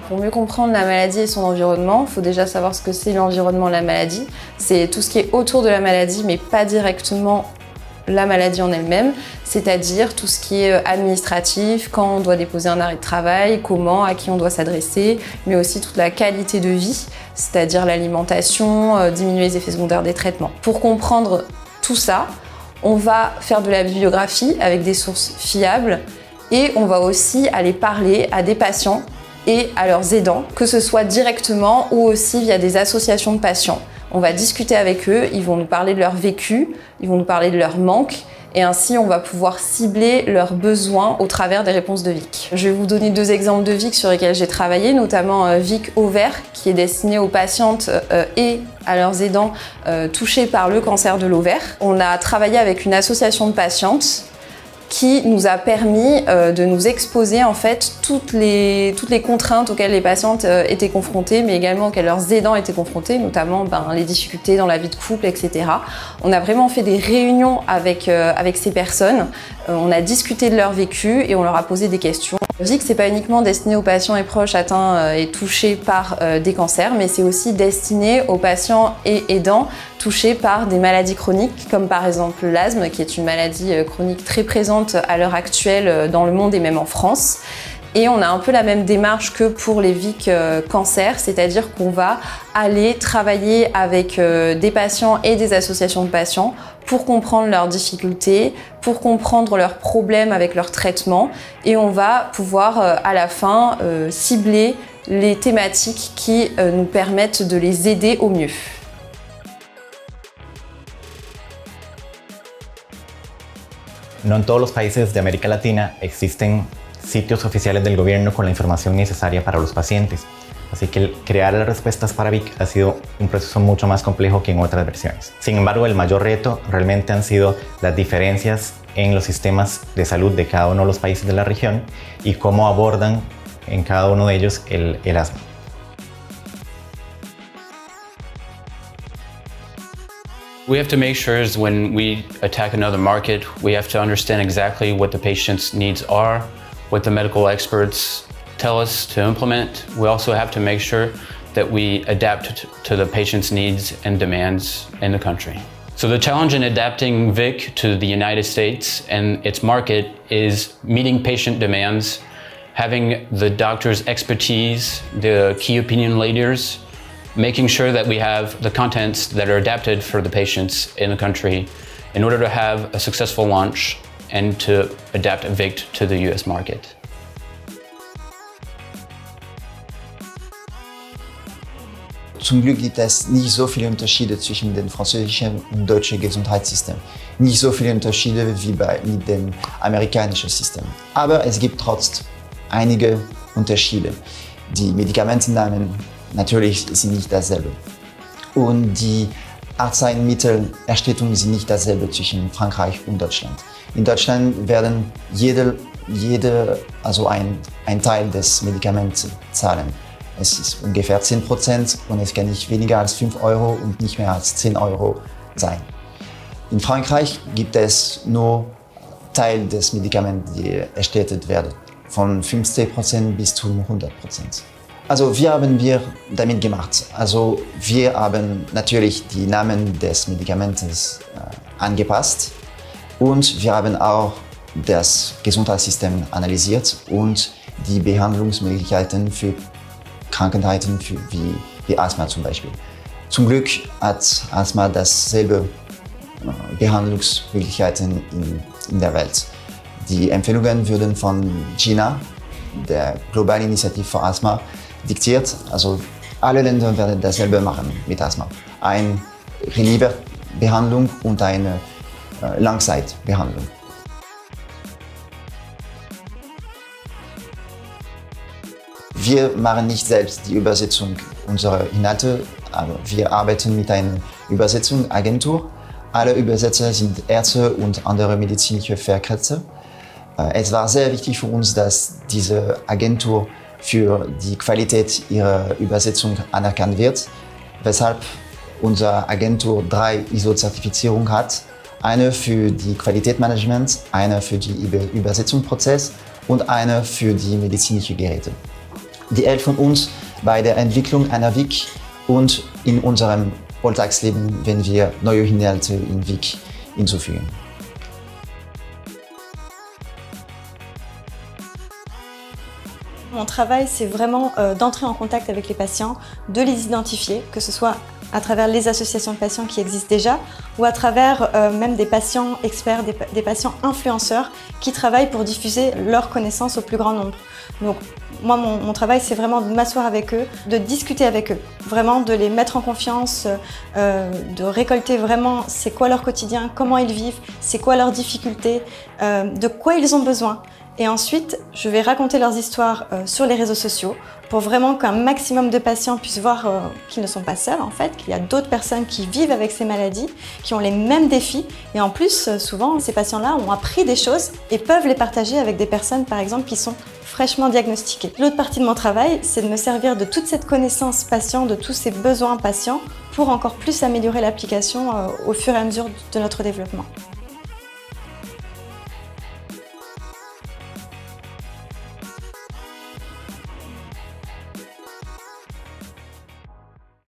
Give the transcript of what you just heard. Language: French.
Pour mieux comprendre la maladie et son environnement, il faut déjà savoir ce que c'est l'environnement de la maladie. C'est tout ce qui est autour de la maladie, mais pas directement la maladie en elle-même, c'est-à-dire tout ce qui est administratif, quand on doit déposer un arrêt de travail, comment, à qui on doit s'adresser, mais aussi toute la qualité de vie, c'est-à-dire l'alimentation, diminuer les effets secondaires des traitements. Pour comprendre tout ça, on va faire de la bibliographie avec des sources fiables et on va aussi aller parler à des patients et à leurs aidants, que ce soit directement ou aussi via des associations de patients. On va discuter avec eux, ils vont nous parler de leur vécu, ils vont nous parler de leurs manques et ainsi on va pouvoir cibler leurs besoins au travers des réponses de Vic. Je vais vous donner 2 exemples de Vic sur lesquels j'ai travaillé, notamment Vic Ovaire qui est destiné aux patientes et à leurs aidants touchés par le cancer de l'ovaire. On a travaillé avec une association de patientes qui nous a permis de nous exposer en fait toutes les contraintes auxquelles les patientes étaient confrontées, mais également auxquelles leurs aidants étaient confrontés, notamment les difficultés dans la vie de couple, etc. On a vraiment fait des réunions avec ces personnes, on a discuté de leur vécu et on leur a posé des questions. Vic, c'est pas uniquement destiné aux patients et proches atteints et touchés par des cancers, mais c'est aussi destiné aux patients et aidants touchés par des maladies chroniques, comme par exemple l'asthme, qui est une maladie chronique très présente à l'heure actuelle dans le monde et même en France. Et on a un peu la même démarche que pour les Vic cancer, c'est-à-dire qu'on va aller travailler avec des patients et des associations de patients pour comprendre leurs difficultés, pour comprendre leurs problèmes avec leur traitement et on va pouvoir à la fin cibler les thématiques qui nous permettent de les aider au mieux. No en todos los países de América Latina existen sitios oficiales del gobierno con la información necesaria para los pacientes. Así que crear las respuestas para Vic ha sido un proceso mucho más complejo que en otras versiones. Sin embargo, el mayor reto realmente han sido las diferencias en los sistemas de salud de cada uno de los países de la región y cómo abordan en cada uno de ellos el asma. We have to make sure when we attack another market, we have to understand exactly what the patient's needs are, what the medical experts tell us to implement. We also have to make sure that we adapt to the patient's needs and demands in the country. So the challenge in adapting Vic to the United States and its market is meeting patient demands, having the doctor's expertise, the key opinion leaders, making sure that we have the contents that are adapted for the patients in the country in order to have a successful launch and to adapt Vic to the US market. Zum Glück gibt es nicht so viele Unterschiede zwischen dem französischen und deutschen Gesundheitssystem. Nicht so viele Unterschiede wie mit dem amerikanischen System. Aber es gibt trotzdem einige Unterschiede. Die Medikamentennamen natürlich sind nicht dasselbe. Und die Arzneimittelerstattung sind nicht dasselbe zwischen Frankreich und Deutschland. In Deutschland werden also ein Teil des Medikaments zahlen. Es ist ungefähr 10% und es kann nicht weniger als 5 € und nicht mehr als 10 € sein. In Frankreich gibt es nur Teil des Medikaments, die erstattet werden, von 50% bis zu 100%. Also wir haben damit gemacht. Also wir haben natürlich die Namen des Medikaments angepasst und wir haben auch das Gesundheitssystem analysiert und die Behandlungsmöglichkeiten für Krankheiten wie Asthma zum Beispiel. Zum Glück hat Asthma dasselbe Behandlungsmöglichkeiten in der Welt. Die Empfehlungen wurden von GINA, der Globalen Initiative für Asthma, diktiert. Also alle Länder werden dasselbe machen mit Asthma. Eine Reliebebehandlung und eine Langzeitbehandlung. Wir machen nicht selbst die Übersetzung unserer Inhalte, aber wir arbeiten mit einer Übersetzungsagentur. Alle Übersetzer sind Ärzte und andere medizinische Fachkräfte. Es war sehr wichtig für uns, dass diese Agentur für die Qualität ihrer Übersetzung anerkannt wird, weshalb unsere Agentur 3 ISO-Zertifizierungen hat. Eine für die Qualitätsmanagement, eine für den Übersetzungsprozess und eine für die medizinischen Geräte. Die helfen uns bei der Entwicklung einer WIC und in unserem Alltagsleben, wenn wir neue Inhalte in WIC hinzufügen. Mon travail, c'est vraiment d'entrer en contact avec les patients, de les identifier, que ce soit à travers les associations de patients qui existent déjà ou à travers même des patients experts, des patients influenceurs qui travaillent pour diffuser leurs connaissances au plus grand nombre. Donc moi, mon travail, c'est vraiment de m'asseoir avec eux, de discuter avec eux, vraiment de les mettre en confiance, de récolter vraiment c'est quoi leur quotidien, comment ils vivent, c'est quoi leurs difficultés, de quoi ils ont besoin. Et ensuite, je vais raconter leurs histoires sur les réseaux sociaux pour vraiment qu'un maximum de patients puissent voir qu'ils ne sont pas seuls en fait, qu'il y a d'autres personnes qui vivent avec ces maladies, qui ont les mêmes défis. Et en plus, souvent, ces patients-là ont appris des choses et peuvent les partager avec des personnes, par exemple, qui sont fraîchement diagnostiquées. L'autre partie de mon travail, c'est de me servir de toute cette connaissance patient, de tous ces besoins patients, pour encore plus améliorer l'application au fur et à mesure de notre développement.